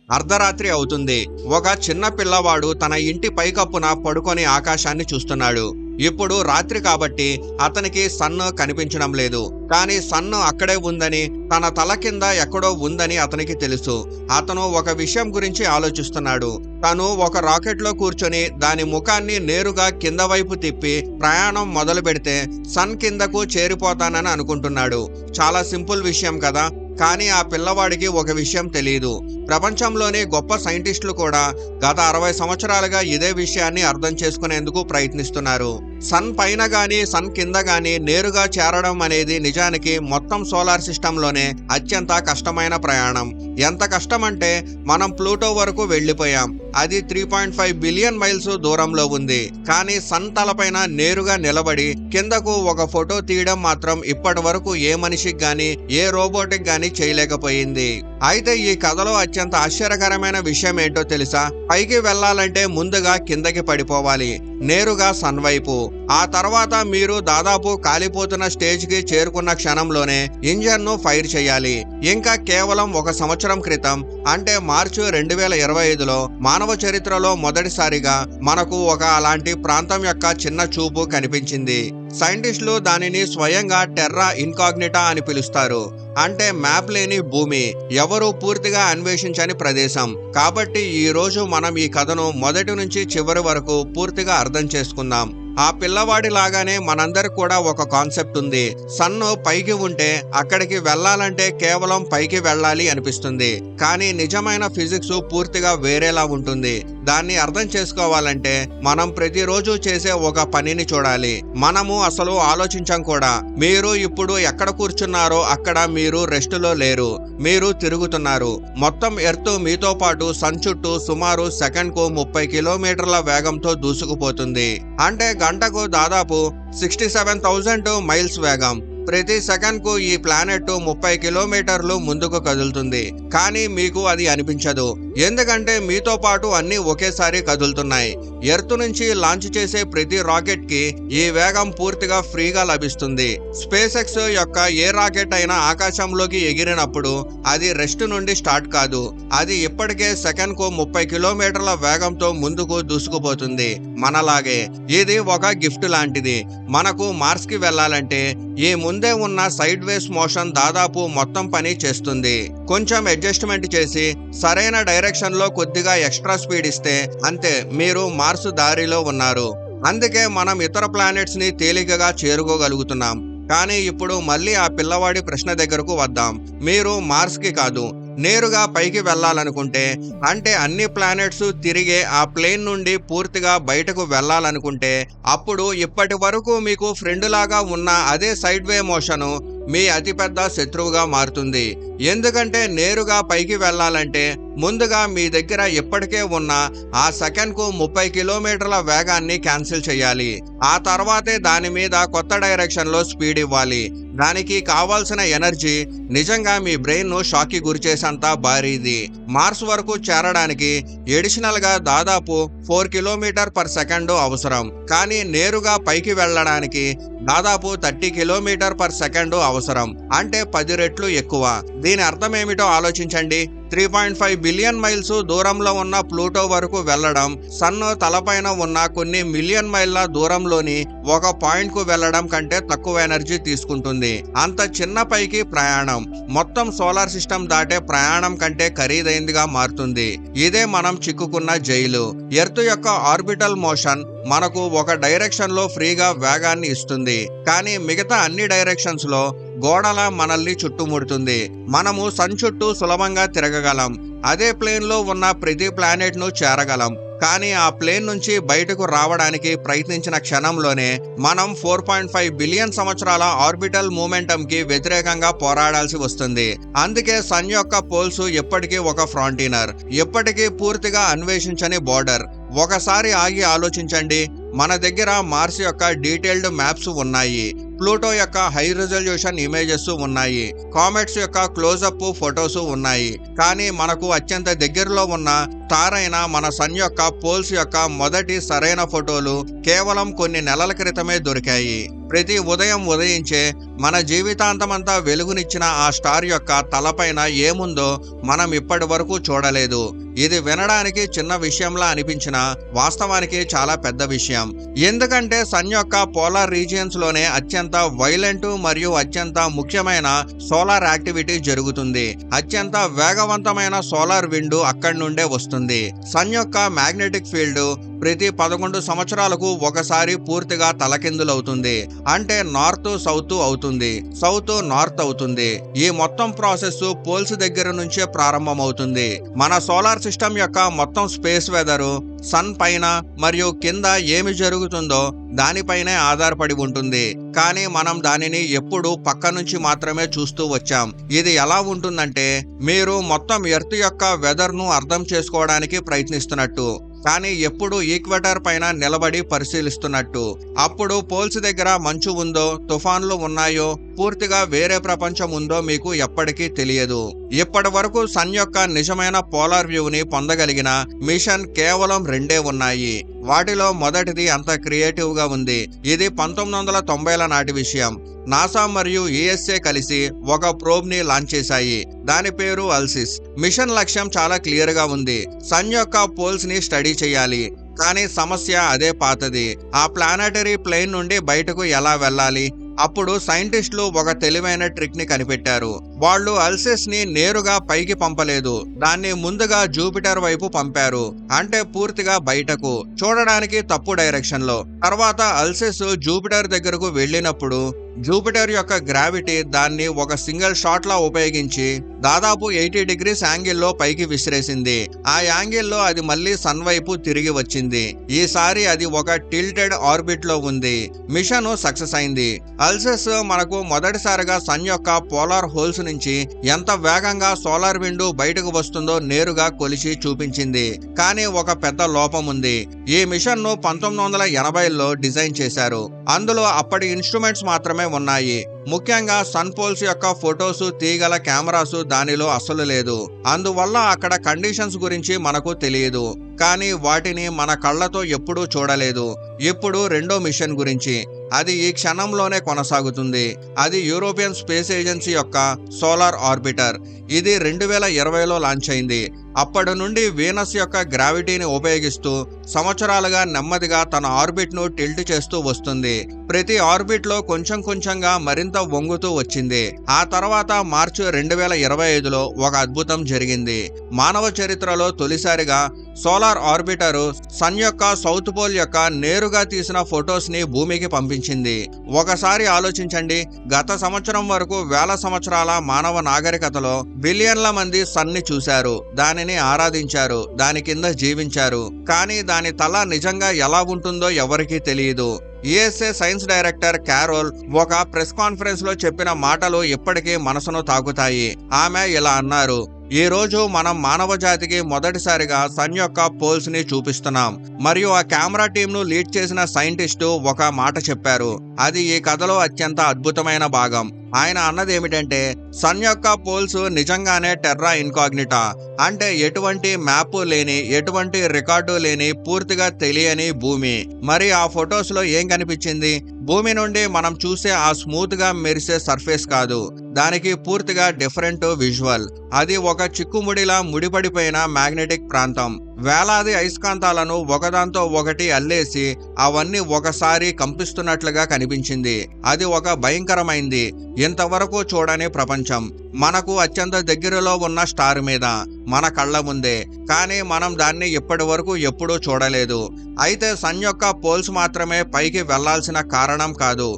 అర్ధరాత్రి అవుతుంది. ఒక చిన్న పిల్లవాడు తన ఇంటి పైకప్పున పడుకొని ఆకాశాన్ని చూస్తున్నాడు. ఇప్పుడు రాత్రి కాబట్టి అతనికి సన్ కనిపించడం లేదు. కానీ సన్ అక్కడే ఉందని, తన తల కింద ఎక్కడో ఉందని అతనికి తెలుసు. అతను ఒక విషయం గురించి ఆలోచిస్తున్నాడు. తను ఒక రాకెట్ లో కూర్చొని దాని ముఖాన్ని నేరుగా కింద వైపు తిప్పి ప్రయాణం మొదలు పెడితే సన్ కిందకు చేరిపోతానని అనుకుంటున్నాడు. చాలా సింపుల్ విషయం కదా. కానీ ఆ పిల్లవాడికి ఒక విషయం తెలియదు. ప్రపంచంలోని గొప్ప సైంటిస్టులు కూడా గత 60 సంవత్సరాలుగా ఇదే విషయాన్ని అర్థం చేసుకునేందుకు ప్రయత్నిస్తున్నారు. సన్ పైన గాని సన్ కింద గాని నేరుగా చేరడం అనేది నిజానికి మొత్తం సోలార్ సిస్టంలోనే అత్యంత కష్టమైన ప్రయాణం. ఎంత కష్టమంటే మనం ప్లూటో వరకు వెళ్లిపోయాం. అది 3.5 బిలియన్ మైల్స్ దూరంలో ఉంది. కానీ సన్ తలపైన నేరుగా నిలబడి కిందకు ఒక ఫోటో తీయడం మాత్రం ఇప్పటి వరకు ఏ మనిషికి గాని ఏ రోబోటిక్ గాని చేయలేకపోయింది. అయితే ఈ కథలో అత్యంత ఆశ్చర్యకరమైన విషయం ఏంటో తెలుసా? పైకి వెళ్లాలంటే ముందుగా కిందకి పడిపోవాలి, నేరుగా సన్ వైపు. ఆ తర్వాత మీరు దాదాపు కాలిపోతున్న స్టేజ్ కి చేరుకున్న క్షణంలోనే ఇంజన్ ను ఫైర్ చేయాలి. ఇంకా కేవలం 1 సంవత్సరం క్రితం అంటే మార్చి 2025లో మానవ చరిత్రలో మొదటిసారిగా మనకు ఒక అలాంటి ప్రాంతం యొక్క చిన్న చూపు కనిపించింది. సైంటిస్టులు దానిని స్వయంగా టెర్రా ఇన్కాగ్నిటా అని పిలుస్తారు. అంటే మ్యాప్ లేని భూమి, ఎవరూ పూర్తిగా అన్వేషించని ప్రదేశం. కాబట్టి ఈ రోజు మనం ఈ కథను మొదటి నుంచి చివరి వరకు పూర్తిగా అర్థం చేసుకుందాం. ఆ పిల్లవాడి లాగానే మనందరికి కూడా ఒక కాన్సెప్ట్ ఉంది. సన్ను పైకి ఉంటే అక్కడికి వెళ్ళాలంటే కేవలం పైకి వెళ్ళాలి అనిపిస్తుంది. కానీ నిజమైన ఫిజిక్స్ పూర్తిగా వేరేలా ఉంటుంది. దాన్ని అర్థం చేసుకోవాలంటే మనం ప్రతిరోజు చేసే ఒక పనిని చూడాలి. మనము అసలు ఆలోచించం కూడా. మీరు ఇప్పుడు ఎక్కడ కూర్చున్నారో అక్కడ మీరు రెస్టులో లేరు, మీరు తిరుగుతున్నారు. మొత్తం ఎర్త్ మీతో పాటు సన్ చుట్టూ సుమారు సెకండ్కు 30 కిలోమీటర్ల వేగంతో దూసుకుపోతుంది. అంటే గంటకు దాదాపు 67,000 మైల్స్ వేగం. ప్రతి సెకండ్ కు ఈ ప్లానెట్ 30 కిలోమీటర్లు ముందుకు కదులుతుంది. కానీ మీకు అది అనిపించదు, ఎందుకంటే మీతో పాటు అన్ని ఒకేసారి కదులుతున్నాయి. ఎర్త్ నుంచి లాంచ్ చేసే ప్రతి రాకెట్ కి ఈ వేగం పూర్తిగా ఫ్రీగా లభిస్తుంది. స్పేస్ ఎక్స్ యొక్క ఏ రాకెట్ అయినా ఆకాశంలోకి ఎగిరినప్పుడు అది రెస్ట్ నుండి స్టార్ట్ కాదు. అది ఇప్పటికే సెకండ్ కు 30 కిలోమీటర్ల వేగంతో ముందుకు దూసుకుపోతుంది. మనలాగే ఇది ఒక గిఫ్ట్ లాంటిది. మనకు మార్స్ కి వెళ్లాలంటే ఈ ముందే ఉన్న సైడ్ వేస్ మోషన్ దాదాపు మొత్తం పని చేస్తుంది. కొంచెం అడ్జస్ట్మెంట్ చేసి సరైన డైరెక్షన్ లో కొద్దిగా ఎక్స్ట్రా స్పీడ్ ఇస్తే అంతే, మీరు మార్స్ దారిలో ఉన్నారు. అందుకే మనం ఇతర ప్లానెట్స్ ని తేలికగా చేరుకోగలుగుతున్నాం. కానీ ఇప్పుడు మళ్ళీ ఆ పిల్లవాడి ప్రశ్న దగ్గరకు వద్దాం. మీరు మార్స్ కి కాదు, నేరుగా పైకి వెళ్ళాలనుకుంటే, అంటే అన్ని ప్లానెట్స్ తిరిగే ఆ ప్లేన్ నుండి పూర్తిగా బయటకు వెళ్ళాలనుకుంటే, అప్పుడు ఇప్పటి వరకు మీకు ఫ్రెండ్ లాగా ఉన్న అదే సైడ్ వే మోషన్ మీ అతిపెద్ద శత్రువుగా మారుతుంది. ఎందుకంటే నేరుగా పైకి వెళ్ళాలంటే ముందుగా మీ దగ్గర ఇప్పటికే ఉన్న ఆ సెకండ్ కు 30 కిలోమీటర్ల వేగాన్ని క్యాన్సిల్ చేయాలి. ఆ తర్వాతే దాని మీద కొత్త డైరెక్షన్ లో స్పీడ్ ఇవ్వాలి. దానికి కావాల్సిన ఎనర్జీ నిజంగా మీ బ్రెయిన్ ను షాక్ కి గురిచేసేంత భారీది. మార్స్ వరకు చేరడానికి ఎడిషనల్ గా దాదాపు 4 కిలోమీటర్ పర్ సెకండ్ అవసరం. కానీ నేరుగా పైకి వెళ్ళడానికి దాదాపు 30 కిలోమీటర్ పర్ సెకండ్ అవసరం. అంటే 10 రెట్లు ఎక్కువ. దీని అర్థం ఏమిటో ఆలోచించండి. 3.5 బిలియన్ మైల్స్ దూరంలో ఉన్న ప్లూటో వరకు వెళ్లడం సన్ తలపైన ఉన్న కొన్ని మిలియన్ మైళ్ళ దూరంలోని ఒక పాయింట్ కు వెళ్లడం కంటే తక్కువ ఎనర్జీ తీసుకుంటుంది. అంత చిన్న పైకి ప్రయాణం మొత్తం సోలార్ సిస్టమ్ దాటే ప్రయాణం కంటే ఖరీదైందిగా మారుతుంది. ఇదే మనం చిక్కుకున్న జైలు. ఎర్త్ యొక్క ఆర్బిటల్ మోషన్ మనకు ఒక డైరెక్షన్ లో ఫ్రీగా వేగాన్ని ఇస్తుంది. కానీ మిగతా అన్ని డైరెక్షన్స్ లో గోడలా మనల్ని చుట్టుముడుతుంది. మనము సన్ చుట్టూ సులభంగా తిరగగలం. అదే ప్లేన్ లో ఉన్న ప్రతి ప్లానెట్ ను చేరగలం. కానీ ఆ ప్లేన్ నుంచి బయటకు రావడానికి ప్రయత్నించిన క్షణంలోనే మనం 4.5 బిలియన్ సంవత్సరాల ఆర్బిటల్ మూమెంటం కి వ్యతిరేకంగా పోరాడాల్సి వస్తుంది. అందుకే సన్ యొక్క పోల్స్ ఎప్పటికీ ఒక ఫ్రాంటీనర్, ఎప్పటికీ పూర్తిగా అన్వేషించని బోర్డర్. ఒకసారి ఆగి ఆలోచించండి. మన దగ్గర మార్స్ యొక్క డీటెయిల్డ్ మ్యాప్స్ ఉన్నాయి. ప్లూటో యొక్క హై రిజల్యూషన్ ఇమేజెస్ ఉన్నాయి, కామెట్స్ యొక్క క్లోజప్ ఫొటోస్ ఉన్నాయి. కానీ మనకు అత్యంత దగ్గరలో ఉన్న స్టార్ అయిన మన సన్ యొక్క పోల్స్ యొక్క మొదటి సరైన ఫోటోలు కేవలం కొన్ని నెలల క్రితమే దొరికాయి. ప్రతి ఉదయం ఉదయించే మన జీవితాంతమంతా వెలుగునిచ్చిన ఆ స్టార్ యొక్క తలపైన ఏముందో మనం ఇప్పటి వరకు చూడలేదు. ఇది వినడానికి చిన్న విషయంలా అనిపించినా వాస్తవానికి చాలా పెద్ద విషయం. ఎందుకంటే సన్ యొక్క పోలార్ రీజియన్స్ లోనే అత్యంత వైలెంట్ మరియు అత్యంత ముఖ్యమైన సోలార్ యాక్టివిటీ జరుగుతుంది. అత్యంత వేగవంతమైన సోలార్ విండ్ అక్కడి నుండే వస్తుంది. సన్ యొక్క మ్యాగ్నెటిక్ ఫీల్డ్ ప్రతి 11 సంవత్సరాలకు ఒకసారి పూర్తిగా తలకిందులవుతుంది. అంటే నార్త్ సౌత్ అవుతుంది, సౌత్ నార్త్ అవుతుంది. ఈ మొత్తం ప్రాసెస్ పోల్స్ దగ్గర నుంచే ప్రారంభమవుతుంది. మన సోలార్ సిస్టమ్ యొక్క మొత్తం స్పేస్ వెదర్ సన్ పైన మరియు కింద ఏమి జరుగుతుందో దానిపైనే ఆధారపడి ఉంటుంది. కానీ మనం దానిని ఎప్పుడు పక్క నుంచి మాత్రమే చూస్తూ వచ్చాం. ఇది ఎలా ఉంటుందంటే మీరు మొత్తం ఎర్త్ యొక్క వెదర్ ను అర్థం చేసుకోవడానికి ప్రయత్నిస్తున్నట్టు, కానీ ఎప్పుడు ఈక్వెటర్ పైన నిలబడి పరిశీలిస్తున్నట్టు. అప్పుడు పోల్స్ దగ్గర మంచు ఉందో, తుఫాన్లు ఉన్నాయో, పూర్తిగా వేరే ప్రపంచం ఉందో మీకు ఎప్పటికీ తెలియదు. ఇప్పటి వరకు సన్ యొక్క నిజమైన పోలార్ వ్యూని పొందగలిగిన మిషన్ కేవలం 2 ఉన్నాయి. వాటిలో మొదటిది అంత క్రియేటివ్ గా ఉంది. ఇది 1990ల నాటి విషయం. నాసా మరియు యుఎస్ఏ కలిసి ఒక ప్రోబ్ ని లాంచ్ చేశాయి. దాని పేరు అల్సిస్. మిషన్ లక్ష్యం చాలా క్లియర్ గా ఉంది. సన్ యొక్క పోల్స్ ని స్టడీ చేయాలి. కానీ సమస్య అదే పాతది. ఆ ప్లానెటరీ ప్లేన్ నుండి బయటకు ఎలా వెళ్ళాలి? అప్పుడు సైంటిస్టులు ఒక తెలివైన ట్రిక్ ని కనిపెట్టారు. వాళ్ళు అల్సిస్ ని నేరుగా పైకి పంపలేదు, దాన్ని ముందుగా జూపిటర్ వైపు పంపారు. అంటే పూర్తిగా బయటకు, చూడడానికి తప్పు డైరెక్షన్ లో. తర్వాత అల్సిస్ జూపిటర్ దగ్గరకు వెళ్ళినప్పుడు జూపిటర్ యొక్క గ్రావిటీ దాన్ని ఒక సింగిల్ షాట్ లా ఉపయోగించి దాదాపు 80 డిగ్రీస్ యాంగిల్లో పైకి విసిరేసింది. ఆ యాంగిల్లో అది మళ్ళీ సన్ వైపు తిరిగి వచ్చింది. ఈసారి అది ఒక టిల్టెడ్ ఆర్బిట్ లో ఉంది. మిషన్ సక్సెస్ అయింది. అల్సిస్ మనకు మొదటిసారిగా సన్ యొక్క పోలార్ హోల్స్ నుంచి ఎంత వేగంగా సోలార్ విండ్ బయటకు వస్తుందో నేరుగా కొలిచి చూపించింది. కానీ ఒక పెద్ద లోపం ఉంది. ఈ మిషన్ ను 1980లో డిజైన్ చేశారు. అందులో అప్పటి ఇన్స్ట్రుమెంట్స్ మాత్రమే ఉన్నాయి. ముఖ్యంగా సన్ పోల్స్ యొక్క ఫొటోస్ తీయగల కెమెరాస్ దానిలో అస్సలు లేదు. అందువల్ల అక్కడ కండిషన్స్ గురించి మనకు తెలియదు. కానీ వాటిని మన కళ్ళతో ఎప్పుడూ చూడలేదు. ఇప్పుడు రెండో మిషన్ గురించి, అది ఈ క్షణంలోనే కొనసాగుతుంది. అది యూరోపియన్ స్పేస్ ఏజెన్సీ యొక్క సోలార్ ఆర్బిటర్. ఇది 2020లో లాంచ్ అయింది. అప్పటి నుండి వీనస్ యొక్క గ్రావిటీని ఉపయోగిస్తూ సంవత్సరాలుగా నెమ్మదిగా తన ఆర్బిట్ ను టిల్ట్ చేస్తూ వస్తుంది. ప్రతి ఆర్బిట్ లో కొంచెం కొంచెంగా మరింత వంగుతూ వచ్చింది. ఆ తర్వాత మార్చి 2025లో ఒక అద్భుతం జరిగింది. మానవ చరిత్రలో తొలిసారిగా సోలార్ ఆర్బిటర్ సన్ యొక్క సౌత్ పోల్ యొక్క నేరుగా తీసిన ఫొటోస్ ని భూమికి పంపించింది. ఒకసారి ఆలోచించండి, గత సంవత్సరం వరకు వేల సంవత్సరాల మానవ నాగరికతలో బిలియన్ల మంది సన్ ని చూశారు, దానిని ఆరాధించారు, దాని కింద జీవించారు. కానీ దాని తల నిజంగా ఎలా ఉంటుందో ఎవరికీ తెలియదు. యుఎస్ఏ సైన్స్ డైరెక్టర్ క్యారోల్ ఒక ప్రెస్ కాన్ఫరెన్స్ లో చెప్పిన మాటలు ఇప్పటికీ మనసును తాకుతాయి. ఆమె ఇలా అన్నారు: ఈ రోజు మనం మానవ జాతికి మొదటిసారిగా సన్ యొక్క పోల్స్ ని చూపిస్తున్నాం. మరియు ఆ కెమెరా టీమ్ ను లీడ్ చేసిన సైంటిస్టు ఒక మాట చెప్పారు. అది ఈ కథలో అత్యంత అద్భుతమైన భాగం. ఆయన అన్నది ఏమిటంటే, సన్ యొక్క పోల్స్ నిజంగానే టెర్రా ఇన్కాగ్నిటా, అంటే ఎటువంటి మ్యాప్ లేని, ఎటువంటి రికార్డు లేని, పూర్తిగా తెలియని భూమి. మరి ఆ ఫొటోస్ లో ఏం కనిపించింది? భూమి నుండి మనం చూసే ఆ స్మూత్ గా మెరిసే సర్ఫేస్ కాదు, దానికి పూర్తిగా డిఫరెంట్ విజువల్. అది ఒక చిక్కుముడిలా ముడిపడిపోయిన మ్యాగ్నెటిక్ ప్రాంతం. వేలాది అయస్కాంతాలను ఒకదాంతో ఒకటి అల్లేసి అవన్నీ ఒకసారి కంపిస్తున్నట్లుగా కనిపించింది. అది ఒక భయంకరమైంది, ఇంతవరకు చూడని ప్రపంచం. మనకు అత్యంత దగ్గరలో ఉన్న స్టార్ మీద, మన కళ్ళ ముందే. కానీ మనం దాన్ని ఇప్పటి వరకు ఎప్పుడూ చూడలేదు. అయితే సన్ యొక్క పోల్స్ మాత్రమే పైకి వెళ్లాల్సిన కారణం కాదు,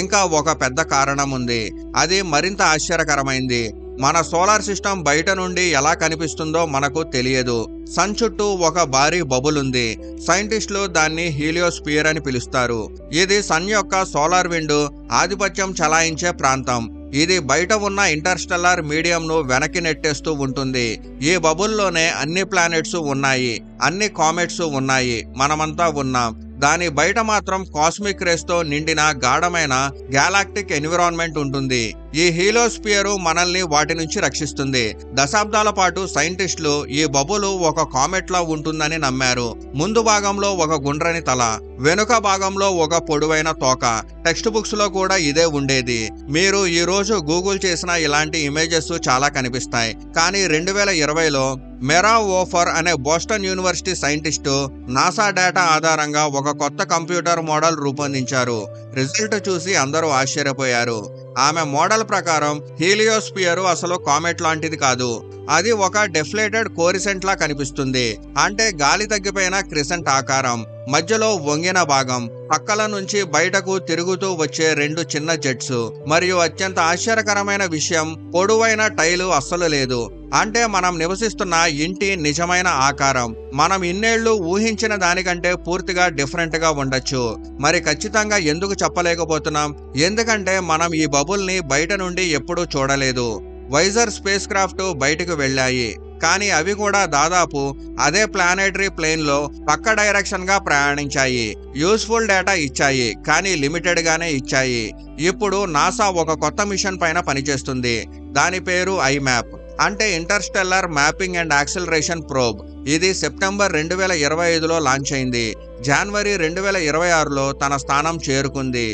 ఇంకా ఒక పెద్ద కారణం ఉంది. అది మరింత ఆశ్చర్యకరమైంది. మన సోలార్ సిస్టమ్ బయట నుండి ఎలా కనిపిస్తుందో మనకు తెలియదు. సన్ చుట్టూ ఒక భారీ బబుల్ ఉంది. సైంటిస్టులు దాన్ని హీలియోస్పియర్ అని పిలుస్తారు. ఇది సన్ యొక్క సోలార్ విండ్ ఆధిపత్యం చలాయించే ప్రాంతం. ఇది బయట ఉన్న ఇంటర్స్టెల్లార్ మీడియంను వెనక్కి నెట్టేస్తూ ఉంటుంది. ఈ బబుల్లోనే అన్ని ప్లానెట్స్ ఉన్నాయి, అన్ని కామెట్స్ ఉన్నాయి, మనమంతా ఉన్నాం. దాని బయట మాత్రం కాస్మిక్ రేస్ తో నిండిన గాఢమైన గ్యాలాక్టిక్ ఎన్విరాన్మెంట్ ఉంటుంది. ఈ హీలియోస్పియర్ మనల్ని వాటి నుంచి రక్షిస్తుంది. దశాబ్దాల పాటు సైంటిస్టులు ఈ బబుల్ ఒక కామెట్ లా ఉంటుందని నమ్మారు. ముందు భాగంలో ఒక గుండ్రని తల, వెనుక భాగంలో ఒక పొడవైన తోక. టెక్స్ట్ బుక్స్ లో కూడా ఇదే ఉండేది. మీరు ఈ రోజు గూగుల్ చేసిన ఇలాంటి ఇమేజెస్ చాలా కనిపిస్తాయి. కానీ 2020లో మెరా ఓఫర్ అనే Boston university scientist NASA data ఆధారంగా ఒక కొత్త కంప్యూటర్ మోడల్ రూపొందించారు. రిజల్ట్ చూసి అందరూ ఆశ్చర్యపోయారు. ఆమె మోడల్ ప్రకారం హీలియోస్పియర్ అసలు కామెట్ లాంటిది కాదు. అది ఒక డెఫ్లేటెడ్ కోరిసెంట్ లా కనిపిస్తుంది. అంటే గాలి తగ్గిపోయిన క్రిసెంట్ ఆకారం, మధ్యలో వంగిన భాగం, పక్కల నుంచి బయటకు తిరుగుతూ వచ్చే 2 చిన్న జెట్స్, మరియు అత్యంత ఆశ్చర్యకరమైన విషయం, పొడవైన టైలు అస్సలు లేదు. అంటే మనం నివసిస్తున్న ఇంటి నిజమైన ఆకారం మనం ఇన్నేళ్లు ఊహించిన దానికంటే పూర్తిగా డిఫరెంట్ గా ఉండొచ్చు. మరి ఖచ్చితంగా ఎందుకు చెప్పలేకపోతున్నాం? ఎందుకంటే మనం ఈ బబుల్ ని బయట నుండి ఎప్పుడూ చూడలేదు. వైజర్ స్పేస్ క్రాఫ్ట్ బయటకు వెళ్ళాయి, కానీ అవి కూడా దాదాపు అదే ప్లానెటరీ ప్లేన్ లో పక్క డైరెక్షన్ గా ప్రయాణించాయి. యూస్ఫుల్ డేటా ఇచ్చాయి, కానీ లిమిటెడ్ గానే ఇచ్చాయి. ఇప్పుడు నాసా ఒక కొత్త మిషన్ పైన పనిచేస్తుంది. దాని పేరు ఐమ్యాప్, అంటే Interstellar mapping and acceleration probe. ఇది సెప్టెంబర్ 2025లో లాంచ్ అయింది. జనవరి 2026లో తన స్థానం చేరుకుంది.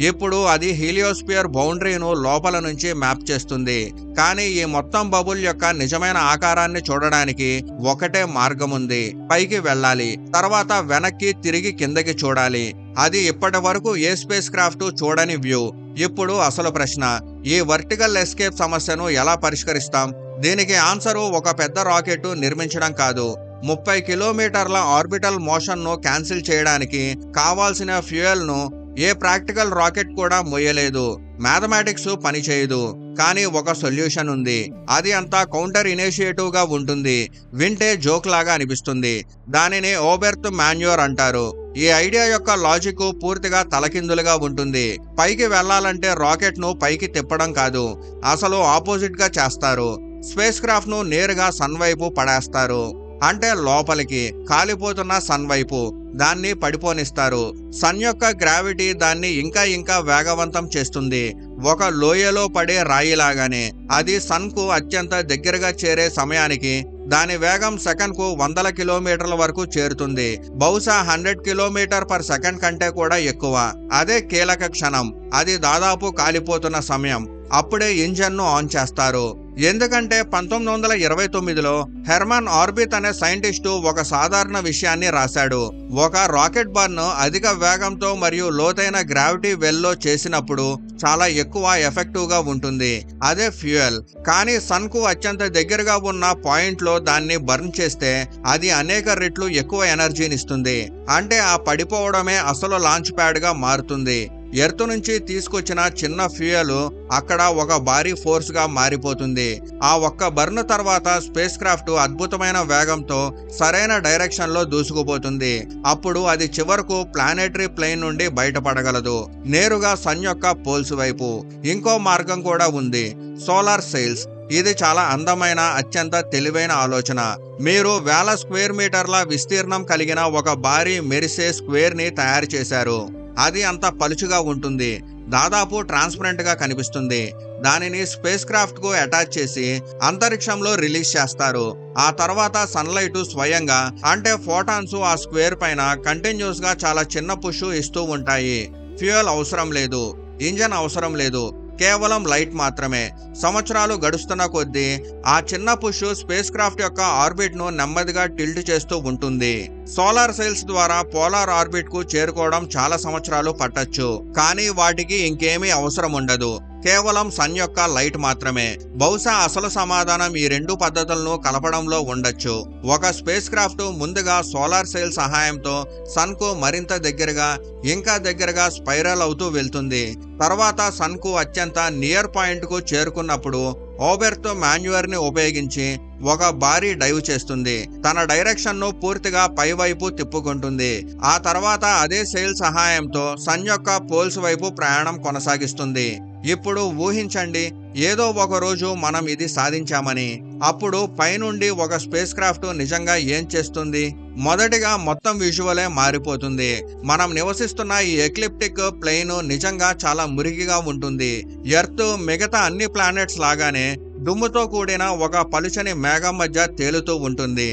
ఇప్పుడు అది హీలియోస్పియర్ బౌండరీను లోపల నుంచి మ్యాప్ చేస్తుంది. కానీ ఈ మొత్తం బబుల్ యొక్క నిజమైన ఆకారాన్ని చూడడానికి ఒకటే మార్గం ఉంది. పైకి వెళ్ళాలి, తర్వాత వెనక్కి తిరిగి కిందకి చూడాలి. అది ఇప్పటి వరకు ఏ స్పేస్ క్రాఫ్ట్ చూడని వ్యూ. ఇప్పుడు అసలు ప్రశ్న, ఈ వర్టికల్ ఎస్కేప్ సమస్యను ఎలా పరిష్కరిస్తాం? దీనికి ఆన్సరు ఒక పెద్ద రాకెట్ నిర్మించడం కాదు. 30 కిలోమీటర్ల ఆర్బిటల్ మోషన్ ను క్యాన్సిల్ చేయడానికి కావాల్సిన ఫ్యూయల్ ను ఏ ప్రాక్టికల్ రాకెట్ కూడా మోయలేదు. మ్యాథమెటిక్స్ పనిచేయదు. కానీ ఒక సొల్యూషన్ ఉంది. అది అంతా కౌంటర్ ఇనిషియేటివ్ గా ఉంటుంది. వింటే జోక్ లాగా అనిపిస్తుంది. దానిని ఓబెర్త్ మాన్యూర్ అంటారు. ఈ ఐడియా యొక్క లాజిక్ పూర్తిగా తలకిందులుగా ఉంటుంది. పైకి వెళ్లాలంటే రాకెట్ ను పైకి తిప్పడం కాదు, అసలు ఆపోజిట్ గా చేస్తారు. స్పేస్ క్రాఫ్ట్ ను నేరుగా సన్ వైపు పడేస్తారు. అంటే లోపలికి, కాలిపోతున్న సన్ వైపు దాన్ని పడిపోనిస్తారు. సన్ యొక్క గ్రావిటీ దాన్ని ఇంకా ఇంకా వేగవంతం చేస్తుంది. ఒక లోయలో పడే రాయిలాగానే. అది సన్ కు అత్యంత దగ్గరగా చేరే సమయానికి దాని వేగం సెకన్కు 100 కిలోమీటర్ల వరకు చేరుతుంది. బహుశా 100 km/s కంటే కూడా ఎక్కువ. అదే కీలక క్షణం. అది దాదాపు కాలిపోతున్న సమయం. అప్పుడే ఇంజన్ ను ఆన్ చేస్తారు. ఎందుకంటే 1929లో హెర్మన్ ఆర్బిట్ అనే సైంటిస్టు ఒక సాధారణ విషయాన్ని రాశాడు. ఒక రాకెట్ బర్న్ అధిక వేగంతో మరియు లోతైన గ్రావిటీ వెల్లో చేసినప్పుడు చాలా ఎక్కువ ఎఫెక్టివ్ గా ఉంటుంది. అదే ఫ్యూయల్. కానీ సన్ కు అత్యంత దగ్గరగా ఉన్న పాయింట్ లో దాన్ని బర్న్ చేస్తే అది అనేక రెట్లు ఎక్కువ ఎనర్జీని ఇస్తుంది. అంటే ఆ పడిపోవడమే అసలు లాంచ్ ప్యాడ్ గా మారుతుంది. ఎర్త్ నుంచి తీసుకొచ్చిన చిన్న ఫ్యూయల్ అక్కడ ఒక భారీ ఫోర్స్ గా మారిపోతుంది. ఆ ఒక్క బర్న్ తర్వాత స్పేస్ క్రాఫ్ట్ అద్భుతమైన వేగంతో సరైన డైరెక్షన్ లో దూసుకుపోతుంది. అప్పుడు అది చివరకు ప్లానెటరీ ప్లేన్ నుండి బయటపడగలదు, నేరుగా సన్ యొక్క పోల్స్ వైపు. ఇంకో మార్గం కూడా ఉంది, సోలార్ సెయిల్స్. ఇది చాలా అందమైన, అత్యంత తెలివైన ఆలోచన. మీరు వేల స్క్వేర్ మీటర్ల విస్తీర్ణం కలిగిన ఒక భారీ మెరిసే స్క్వేర్ ని తయారు చేశారు. అది అంత పలుచుగా ఉంటుంది, దాదాపు ట్రాన్స్పరెంట్ గా కనిపిస్తుంది. దానిని స్పేస్ క్రాఫ్ట్ కు అటాచ్ చేసి అంతరిక్షంలో రిలీజ్ చేస్తారు. ఆ తర్వాత సన్లైట్ స్వయంగా, అంటే ఫోటాన్స్, ఆ స్క్వేర్ పైన కంటిన్యూస్ గా చాలా చిన్న పుష్ ఇస్తూ ఉంటాయి. ఫ్యూయల్ అవసరం లేదు, ఇంజన్ అవసరం లేదు, కేవలం లైట్ మాత్రమే. సంవత్సరాలు గడుస్తున్న కొద్దీ ఆ చిన్న పుష్ స్పేస్ క్రాఫ్ట్ యొక్క ఆర్బిట్ ను నెమ్మదిగా టిల్ట్ చేస్తూ ఉంటుంది. సోలార్ సెల్స్ ద్వారా పోలార్ ఆర్బిట్ కు చేరుకోవడం చాలా సంవత్సరాలు పట్టొచ్చు. కానీ వాటికి ఇంకేమీ అవసరం ఉండదు, కేవలం సన్ యొక్క లైట్ మాత్రమే. బహుశా అసలు సమాధానం ఈ 2 పద్ధతులను కలపడంలో ఉండొచ్చు. ఒక స్పేస్ క్రాఫ్ట్ ముందుగా సోలార్ సెల్ సహాయంతో సన్ కు మరింత దగ్గరగా, ఇంకా దగ్గరగా స్పైరల్ అవుతూ వెళ్తుంది. తర్వాత సన్ కు అత్యంత నియర్ పాయింట్ కు చేరుకున్నప్పుడు ఓబెర్త్ మాన్యూర్ ని ఉపయోగించి ఒక భారీ డైవ్ చేస్తుంది. తన డైరెక్షన్ ను పూర్తిగా పైవైపు తిప్పుకుంటుంది. ఆ తర్వాత అదే సెయిల్ సహాయంతో సన్ యొక్క పోల్స్ వైపు ప్రయాణం కొనసాగిస్తుంది. ఇప్పుడు ఊహించండి, ఏదో ఒక రోజు మనం ఇది సాధించామని. అప్పుడు పైనుండి ఒక స్పేస్ క్రాఫ్ట్ నిజంగా ఏం చేస్తుంది? మొదటిగా మొత్తం విజువలే మారిపోతుంది. మనం నివసిస్తున్న ఈ ఎక్లిప్టిక్ ప్లేన్ నిజంగా చాలా మురికిగా ఉంటుంది. ఎర్త్ మిగతా అన్ని ప్లానెట్స్ లాగానే దుమ్ముతో కూడిన ఒక పలుచని మేఘం మధ్య తేలుతూ ఉంటుంది.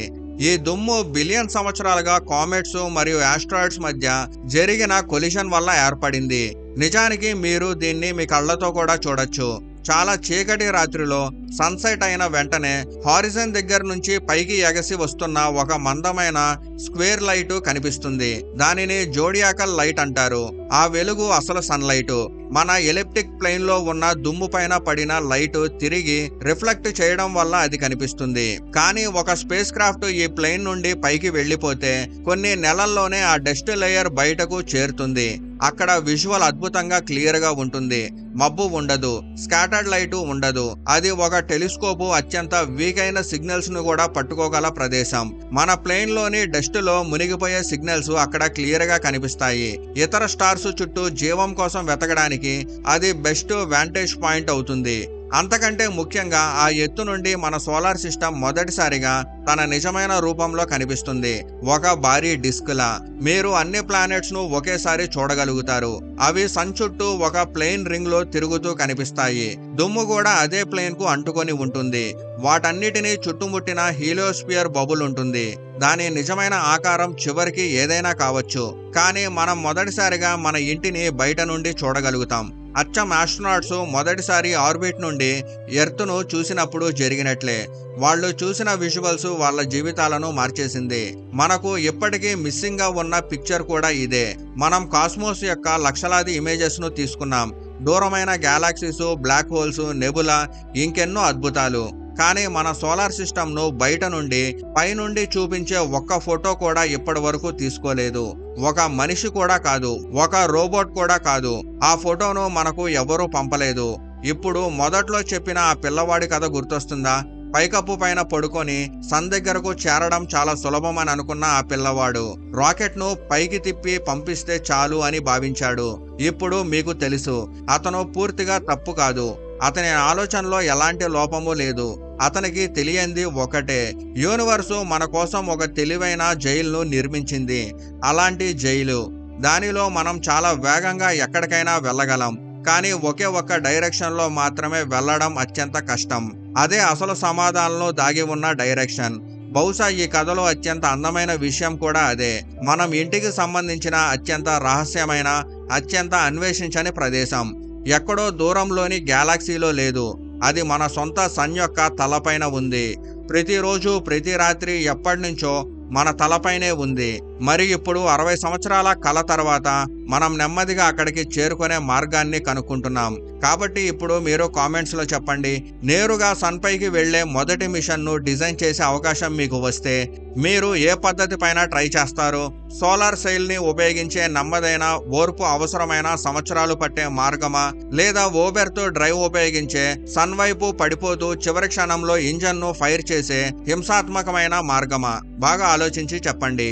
ఈ దుమ్ము బిలియన్ సంవత్సరాలుగా కామెట్స్ మరియు ఆస్ట్రాయిడ్స్ మధ్య జరిగిన కొలిషన్ వల్ల ఏర్పడింది. నిజానికి మీరు దీన్ని మీ కళ్ళతో కూడా చూడొచ్చు. చాలా చీకటి రాత్రిలో సన్సెట్ అయిన వెంటనే హారిజన్ దగ్గర నుంచి పైకి ఎగసి వస్తున్న ఒక మందమైన స్క్వేర్ లైట్ కనిపిస్తుంది. దానిని జోడియాకల్ లైట్ అంటారు. ఆ వెలుగు అసలు సన్లైట్. మన ఎలిప్టిక్ ప్లేన్ లో ఉన్న దుమ్ము పైన పడిన లైట్ తిరిగి రిఫ్లెక్ట్ చేయడం వల్ల అది కనిపిస్తుంది. కానీ ఒక స్పేస్ క్రాఫ్ట్ ఈ ప్లేన్ నుండి పైకి వెళ్లిపోతే కొన్ని నెలల్లోనే ఆ డస్ట్ లేయర్ బయటకు చేరుతుంది. అక్కడ విజువల్ అద్భుతంగా క్లియర్ గా ఉంటుంది. మబ్బు ఉండదు, స్కాటర్డ్ లైట్ ఉండదు. అది ఒక టెలిస్కోపు అత్యంత వీక్ అయిన సిగ్నల్స్ ను కూడా పట్టుకోగల ప్రదేశం. మన ప్లేన్ లోని డస్ట్ లో మునిగిపోయే సిగ్నల్స్ అక్కడ క్లియర్ గా కనిపిస్తాయి. ఇతర స్టార్స్ చుట్టూ జీవం కోసం వెతకడానికి అది బెస్ట్ వాంటేజ్ పాయింట్ అవుతుంది. అంతకంటే ముఖ్యంగా ఆ ఎత్తు నుండి మన సోలార్ సిస్టమ్ మొదటిసారిగా తన నిజమైన రూపంలో కనిపిస్తుంది. ఒక భారీ డిస్క్ లా మీరు అన్ని ప్లానెట్స్ ను ఒకేసారి చూడగలుగుతారు. అవి సన్ చుట్టూ ఒక ప్లేన్ రింగ్ లో తిరుగుతూ కనిపిస్తాయి. దుమ్ము కూడా అదే ప్లేన్ కు అంటుకొని ఉంటుంది. వాటన్నిటినీ చుట్టుముట్టిన హీలియోస్పియర్ బబుల్ ఉంటుంది. దాని నిజమైన ఆకారం చివరికి ఏదైనా కావచ్చు. కానీ మనం మొదటిసారిగా మన ఇంటిని బయట నుండి చూడగలుగుతాం. అచ్చం ఆస్ట్రోనాట్స్ మొదటిసారి ఆర్బిట్ నుండి ఎర్త్ ను చూసినప్పుడు జరిగినట్లే. వాళ్ళు చూసిన విజువల్స్ వాళ్ళ జీవితాలను మార్చేసింది. మనకు ఇప్పటికీ మిస్సింగ్ గా ఉన్న పిక్చర్ కూడా ఇదే. మనం కాస్మోస్ యొక్క లక్షలాది ఇమేజెస్ ను తీసుకున్నాం. దూరమైన గ్యాలాక్సీస్, బ్లాక్ హోల్స్, నెబులా, ఇంకెన్నో అద్భుతాలు. కానీ మన సోలార్ సిస్టమ్ ను బయట నుండి పైనుండి చూపించే ఒక్క ఫోటో కూడా ఇప్పటి వరకు తీసుకోలేదు. ఒక మనిషి కూడా కాదు, ఒక రోబోట్ కూడా కాదు. ఆ ఫోటోను మనకు ఎవరూ పంపలేదు. ఇప్పుడు మొదట్లో చెప్పిన ఆ పిల్లవాడి కథ గుర్తొస్తుందా? పైకప్పు పైన పడుకొని సన్ దగ్గరకు చేరడం చాలా సులభం అని అనుకున్న ఆ పిల్లవాడు రాకెట్ ను పైకి తిప్పి పంపిస్తే చాలు అని భావించాడు. ఇప్పుడు మీకు తెలుసు, అతను పూర్తిగా తప్పు కాదు. అతని ఆలోచనలో ఎలాంటి లోపము లేదు. అతనికి తెలియంది ఒకటే, యూనివర్సు మన కోసం ఒక తెలివైన జైలును నిర్మించింది. అలాంటి జైలు, దానిలో మనం చాలా వేగంగా ఎక్కడికైనా వెళ్ళగలం. కానీ ఒకే ఒక్క డైరెక్షన్ లో మాత్రమే వెళ్ళడం అత్యంత కష్టం. అదే అసలు సమాధానంలో దాగి ఉన్న డైరెక్షన్. బహుశా ఈ కథలో అత్యంత అందమైన విషయం కూడా అదే. మనం ఇంటికి సంబంధించిన అత్యంత రహస్యమైన, అత్యంత అన్వేషించని ప్రదేశం ఎక్కడో దూరంలోని గ్యాలాక్సీలో లేదు. అది మన సొంత సన్ యొక్క తలపైన ఉంది. ప్రతిరోజు, ప్రతి రాత్రి ఎప్పటి నుంచో మన తలపైనే ఉంది. మరి ఇప్పుడు 60 సంవత్సరాల కల తర్వాత మనం నెమ్మదిగా అక్కడికి చేరుకునే మార్గాన్ని కనుక్కుంటున్నాం. కాబట్టి ఇప్పుడు మీరు కామెంట్స్ లో చెప్పండి, నేరుగా సన్ పైకి వెళ్లే మొదటి మిషన్ ను డిజైన్ చేసే అవకాశం మీకు వస్తే మీరు ఏ పద్ధతి పైన ట్రై చేస్తారు? సోలార్ సెల్ ని ఉపయోగించే నెమ్మదైన, ఓర్పు అవసరమైన సంవత్సరాలు పట్టే మార్గమా, లేదా ఓబెర్తో డ్రైవ్ ఉపయోగించే సన్ వైపు పడిపోతూ చివరి క్షణంలో ఇంజన్ ను ఫైర్ చేసే హింసాత్మకమైన మార్గమా? బాగా ఆలోచించి చెప్పండి.